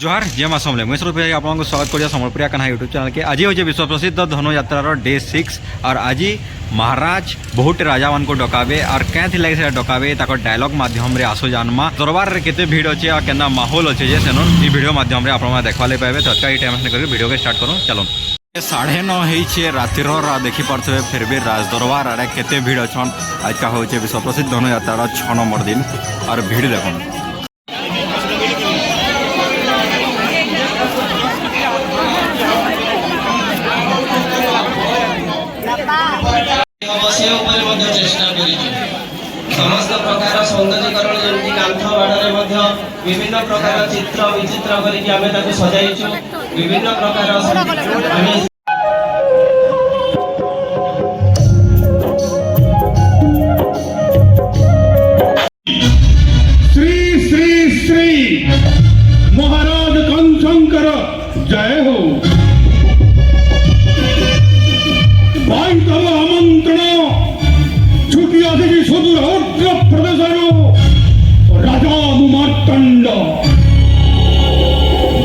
जोहार जय माँ समले मुझे स्वरूप आपको स्वागत करिया सम्बलपुरिया कान्हा यूट्यूब चैनल के आज हूँ विश्व प्रसिद्ध धनुयात्रार डे 6 और आज महाराज बहुत राजा मान को डकाबे और क्या लगे से डकाबे डायलॉग माध्यम रे आसो जानमा दरबार रे केते भीड़ अच्छे और केना माहौल अच्छे जे सेन ई वीडियो माध्यम रे आपन देखवा ले पाबे तो ई टाइम कर वीडियो के स्टार्ट करूँ चलो 9:30 होइछे रातिर देखि पारथबे फिर भी राज दरबार आड़े केते भीड़ अछन आज का होचे विश्व प्रसिद्ध धनुयात्रार 6 नंबर दिन और भीड़ देखो समस्त प्रकार सौंदर्यकरण जमी कांथ बाड़े विभिन्न प्रकार चित्र विचित्र करके सजाइछु विभिन्न प्रकार श्री श्री श्री महाराज कंशंकर जय हो भाई तब आमंत्रण छुट्टी आदि सुदूर औद्र प्रदेश राजा मार्तंड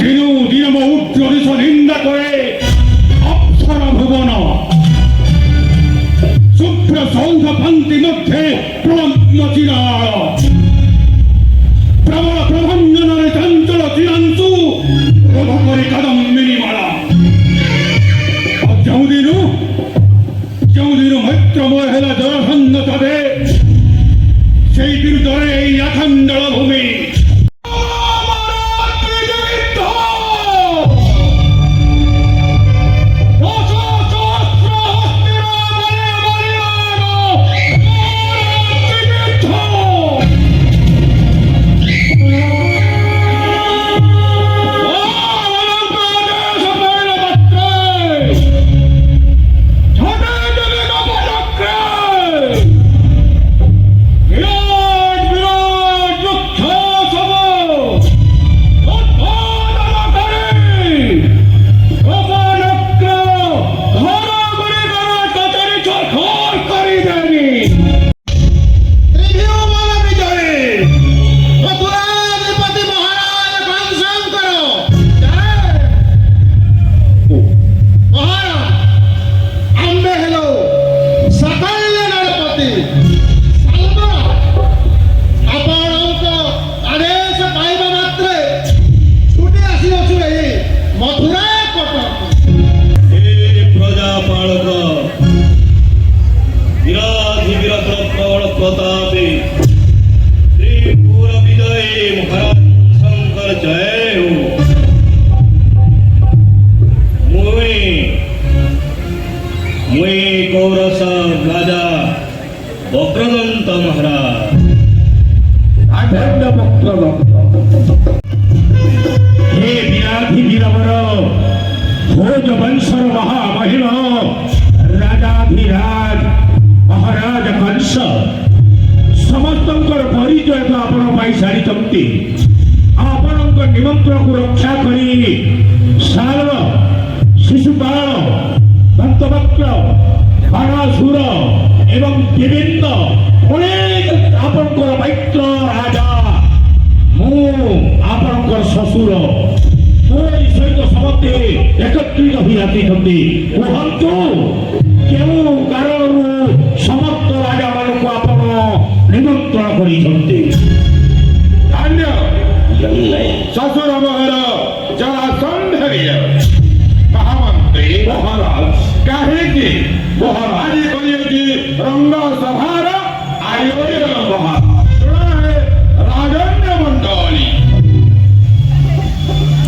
दिनों दिन उद्र दिश निंदा करे अप्सर भुवन शुभ्र सौध पंक्ति मध्य प्रमग्न चिराळ प्रबल प्रभंजन चंचल चिरांशु रोधकरी कदम्बिनी माला जो मैत्रमय है जरासंध तबे से दिन दरे अखंडल भूमि राजा वक्रदंत महाराज हे विराधि वीरवर भोज वंशर महामहिम राजाधिराज महाराज कंस समस्त परिचय तो आपण सारी आपण निमंत्रण को रक्षा करी साल शिशुपाल दंतवक्र बाणासुर एवं विभिन्न अनेक आपणकर मैत्र राजा आपणकर ससुर मोरी सहित समस्ते एकत्रित होई आसी कहतु केउ कारण समस्त राजा मान को आपण निमंत्रण करी ससुर मगर जरासंध महामंत्री महाराज कहे कि महाराज रंग सभार आयोजन राजन्य मंडली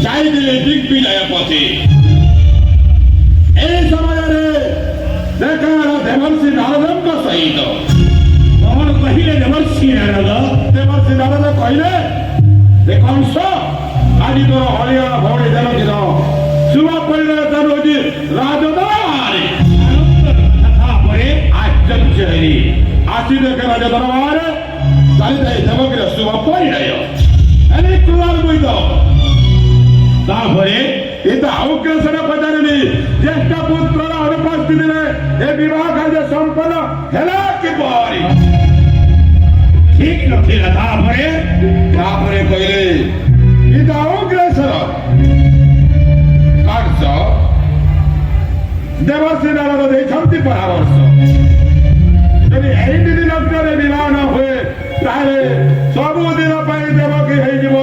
जाइए दिग्विजय पथी समय देखा देवर्षि नारद सहित कौन कहले देवर्षि नारद कहले कंस आज तोर हरियाणा भौड़ी देन दिन शुभ परिणाम राजदरबारे आश्चर्य आसी देखे राजा दरबार चलते देवकीर शुभ परिणय कुमार बुझ अग्रसर पचारे ज्येष्ठ पुत्र अनुपस्थित विवाह कार्य संपन्न है कि ठीक नथिला कहले अग्रसर ଦେବଶ୍ରୀ ନାରଦ ଦେଇଛନ୍ତି ପରାମର୍ଶ ଯଦି ଏଇ ତିନି ଲଗ୍ନରେ ବିବାହ ନ ହୁଏ ତାହେଲେ ସବୁଦିନ ପାଇଁ ଦେବକୀ ହେଇଯିବ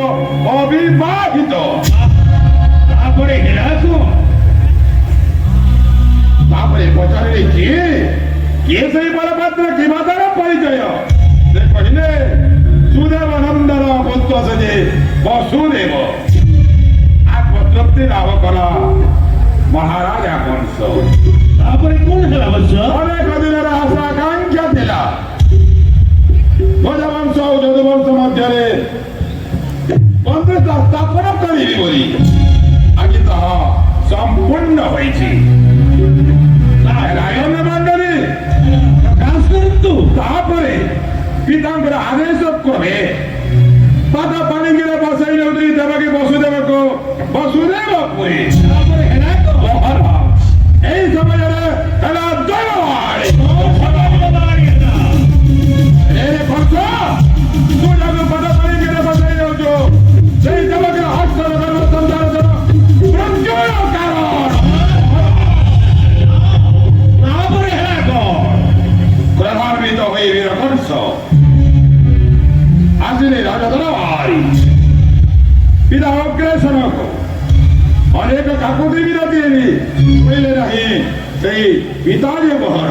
ଅବିବାହିତ। ତାପରେ ହେଲାକୁ ତାପରେ ପଚାରିଲେ କିଏ ସେଇ ବରପାତ୍ର କିମ୍ବା ତାର ପରିଚୟ? ସେ କହିଲେ ସୁଦେବ ନନ୍ଦନ ପୁତ୍ର ସେ ଯେ ବସୁଦେବ ଆତ୍ମତୃପ୍ତି ଲାଭ କଲା ମହାରାଜା କଂସ। ତାପରେ କଣ ହେଲା ବତ୍ସ? ଅନେକ ଦିନର ଆଶା ଆକାଂକ୍ଷା ଥିଲା ଗଜବଂଶ ଓ ଯଦୁବଂଶ ମଧ୍ୟରେ ବନ୍ଧୁତା ସ୍ଥାପନ କରିବି ବୋଲି ଆଜି ତାହା ସମ୍ପୂର୍ଣ୍ଣ ହୋଇଛି। ରାଜନ ମଣ୍ଡଳୀ ପ୍ରକାଶ କରନ୍ତୁ। ତାପରେ ପିତାଙ୍କର ଆଦେଶ କ୍ରମେ ପାଦ ପାଣିକିରେ ବସାଇ ନେଉଥିଲି ଦେବକୀ ବସୁଦେବକୁ ବସୁଦେବ ପୁରୀ। ତାପରେ ହେଲା କଣ? এই সমୟରେ ହେଲା ଦଳବାଡ଼ି। ଏ କଂସ ତୁ ଯାକୁ ପାଦ ପାଣିକିରେ ବସାଇ ନେଉଛୁ ସେଇ ଦେବକୀର ହସ୍ତର ଗର୍ଭ ସନ୍ତାନର ମୃତ୍ୟୁର କାରଣ। ତାପରେ ହେଲା କଣ? କ୍ରୋଧାନ୍ୱିତ ହୋଇ ବୀର କଂସ ଆସିଲେ ରାଜଦରବାରୀ। ପିତା ଅଗ୍ରେସରକୁ ଅନେକ କାକୁତି ବିରତି ଶୁଣିଲେ ନାହିଁ ସେଇ ପିତାର ବହର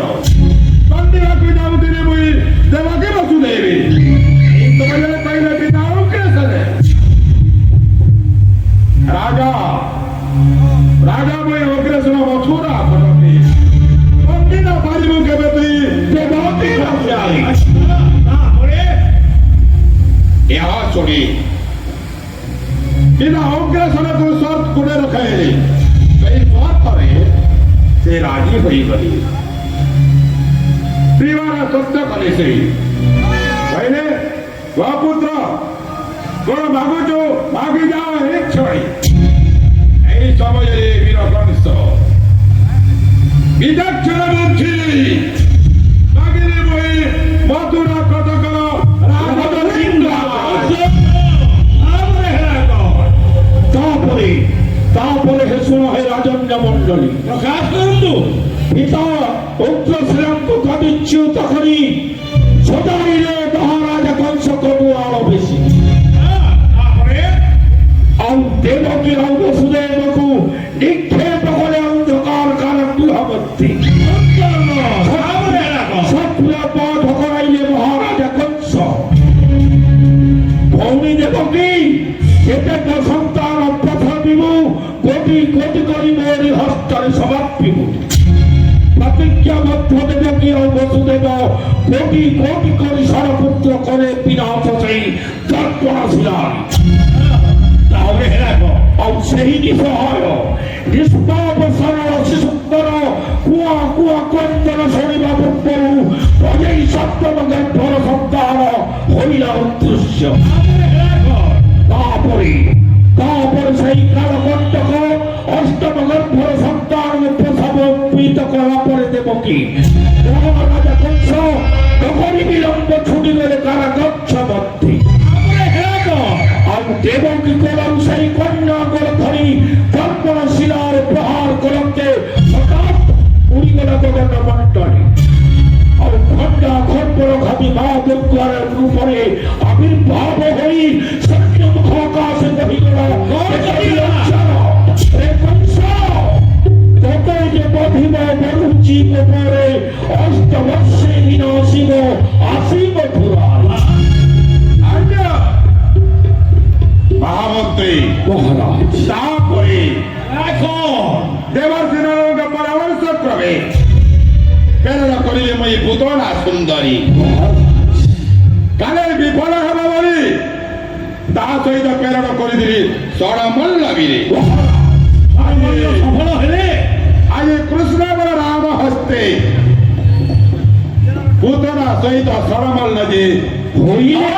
ବନ୍ଦିବାକୁ ଯାଉଥିଲେ ମୁଇଁ ଦେବକୀ ବସୁଦେବୀ। ସେତେବେଳେ କହିଲେ ପିତା ଅଗ୍ରେସର ରାଜା ମୁଇଁ ଅଗ୍ରେସର ମଥୁରା ପଟନ୍ତି ବନ୍ଦିତ ପାରିବୁ କେବେ ତୁଇ ଦେବକୀ ବସୁଦେବୀ। ତାପରେ ଏହା ଶୁଣି ପିତା ଅଗ୍ରେସରକୁ ସର୍ତ୍ତ କୋଡ଼େ ରଖାଇଲେ। ସେଇ ସର୍ତ୍ତରେ ସେ ରାଜି ହୋଇଗଲେ। ବିବାହ ସତ୍ୟ କଲେ। ସେ କହିଲେ ପୁତ୍ର କଣ ମାଗୁଛୁ ମାଗି ଯାଅ ନିଶ୍ଚୟ। এই সময়ে বীর কংস বিচক্ষণ বুদ্ধি মাগিলে বই মথুরা কটকর রাঘব সিংহ। তারপরে হে শোনো হে রাজন্য মন্ডলী, প্রকাশ করন্তু। পিতা উগ্রশ্রীଙ୍କୁ কদিচ্যুত କରି ସଦାଇଲେ ମହାରାଜ କଂସ କଟୁଆଳ ବେଶୀ। ତାପରେ ଆଉ ଦେବକୀ ଆଉ ବସୁଦେବକୁ ନିକ୍ଷେପ କଲେ ଅନ୍ଧକାର କାରାଗୃହ ମଧ୍ୟରେ। ତାପରେ ହେଲା କଣ? ସତ୍ୟ ପାଠ କରାଇଲେ ମହାରାଜ କଂସ। ଭଉଣୀ ଦେବକୀ କେତେକ ସନ୍ତାନ ପ୍ରଥମିବୁ କୋଟି କୋଟି କରି ମୋରି ହସ୍ତରେ ସମାପିବୁ। ପ୍ରତିଜ୍ଞା ମଧ୍ୟ ଦେବକୀ ଆଉ ବସୁଦେବ କୋଟି କୋଟି କରି ସରପୁତ୍ର করে বিনাশ সেই তর্পণশীলা। ତାପରେ ହେଲା କଣ? ଆଉ ସେହି ନିଃସହାୟ ନିଷ୍ପାପ ସରଳ ଶିଶୁଙ୍କର କୁଆ କୁଆ କ୍ରନ୍ଦନ ଶୁଣିବା ପୂର୍ବରୁ ଅଜେଇ ସପ୍ତମ ଗର୍ଭର ସନ୍ତାନ ହୋଇଲା ଅଦୃଶ୍ୟ। ତାପରେ ହେଲା କଣ? ତାପରେ সেই কালকণ্টক অষ্টম গর্ভর সন্তান প্রসব পীড়িত করা পরে দেবকী মহারাজা কংস নগরী বিলম্ব ছুটি গেলে কারাগচ্ছ মধ্যে। তাପରେ ହେଲା କଣ? আর দেবকী কলম সেই কন্যাগর ধরি কল্পনাশীলার প্রহার কলমকে হঠাৎ উড়ি গেল গগন মণ্ডলে। আর খন্ডা খন্ডর ঘাটি মা দুর্গার উপরে আবির্ভাব হই সত্য মুখ আকাশে বহিগল। তোকে যে বধিব বরুচি উপরে অষ্টবর্ষে বিনাশিব আসিব ধুরায়। মহামন্ত্রী মহারাজ তারপরে এখন দেবসেনার পরামর্শ ক্রমে প্রেরণ করিলে মই পুতনা সুন্দরী কালে বিফল ହେବ ବୋଲି ତା ସହିତ ପ୍ରେରଣ କରିଥିଲି ଷଡ଼ମଲ୍ଲବୀରେ। ସଫଳ ହେଲେ ଆଜି କୃଷ୍ଣବର ରାମ ହସ୍ତେ ପୁତନା ସହିତ ଷଡ଼ମଲ୍ଲ ଯେ ହୋଇଲେ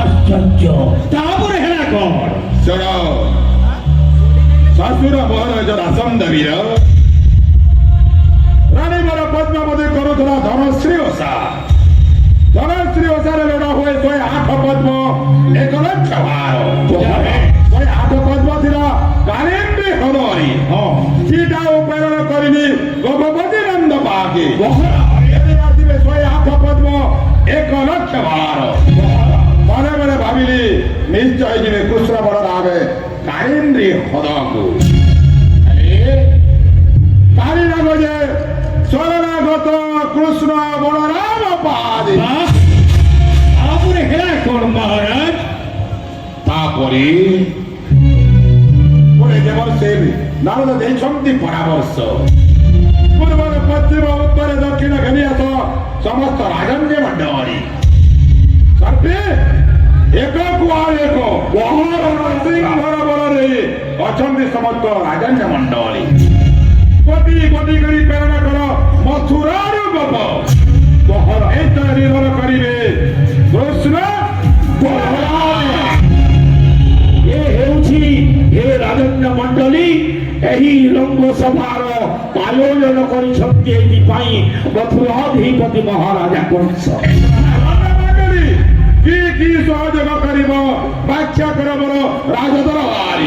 ଆଶ୍ଚର୍ଯ୍ୟ। ତାପରେ ହେଲା କଣ? ଶୁଣ ଶାଶୁର ମୋହର ଜରାସନ୍ଧ ବୀର ରାଣୀବର ପଦ୍ମାବତୀ କରୁଥିଲା ଧନଶ୍ରୀ ଓଷା। ଧନଶ୍ରୀ ଓଷାରେ ଲୋଡ଼ା ହୁଏ 108 ପଦ୍ମ 1 ଲକ୍ଷ ହାର। 108 ପଦ୍ମ ଥିଲା କାଳିନ୍ଦୀ ହଲରି। ব্যবহার মনে মনে ভাবিলি নিশ্চয় যিনি কৃষ্ণ বড় রাবে কারেন্দ্রী হদকু কারি রাগ যে শরণাগত কৃষ্ণ বলরাম পাদি তারপরে হেলা কর মহারাজ তাপরে পরে যেমন সে নারদ ଦେଇଛନ୍ତି ପରାମର୍ଶ ପୂର୍ବରେ ପଶ୍ଚିମ ଉତ୍ତର ଦକ୍ଷିଣ ଘେନି ଆସ ସମସ୍ତ ରାଜନ୍ୟ ମଣ୍ଡଳୀ ସର୍ପେ ଏକକୁ ଆଉ ଏକ ସିଂହର ବଳରେ ଅଛନ୍ତି ସମସ୍ତ ରାଜନ୍ୟ ମଣ୍ଡଳୀ କୋଟି କୋଟି କରି ପ୍ରେରଣା କର ମଥୁରାରୁ ଗୋପ ବହର ଏତ ନିର୍ଭର କରିବେ କୃଷ୍ଣ ବଳରାମ ଏ ହେଉଛି ହେ ରାଜନ୍ୟ ମଣ୍ଡଳୀ ଏହି ରଙ୍ଗ ସଭାର ଆୟୋଜନ କରିଛନ୍ତି ଏଥିପାଇଁ ମଥୁରାଧିପତି ମହାରାଜା କଂସ কি কি সহযোগ করিব বাচ্চা করবর রাজদরবারী